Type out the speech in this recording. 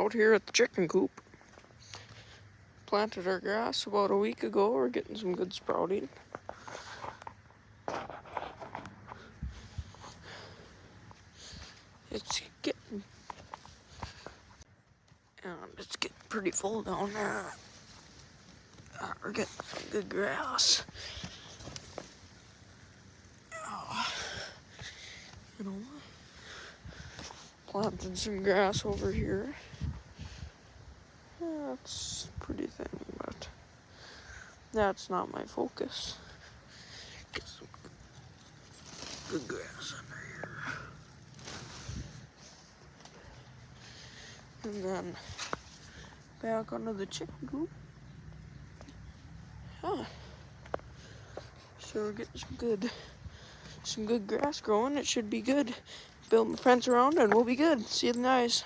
out here at the chicken coop. Planted our grass about a week ago. We're getting some good sprouting. It's getting pretty full down there. We're getting some good grass. You know, planted some grass over here. Yeah, it's pretty thin, but that's not my focus. Get some good grass under here. And then back onto the chicken coop. So we're getting some good grass growing. It should be good. Build the fence around and we'll be good. See you guys.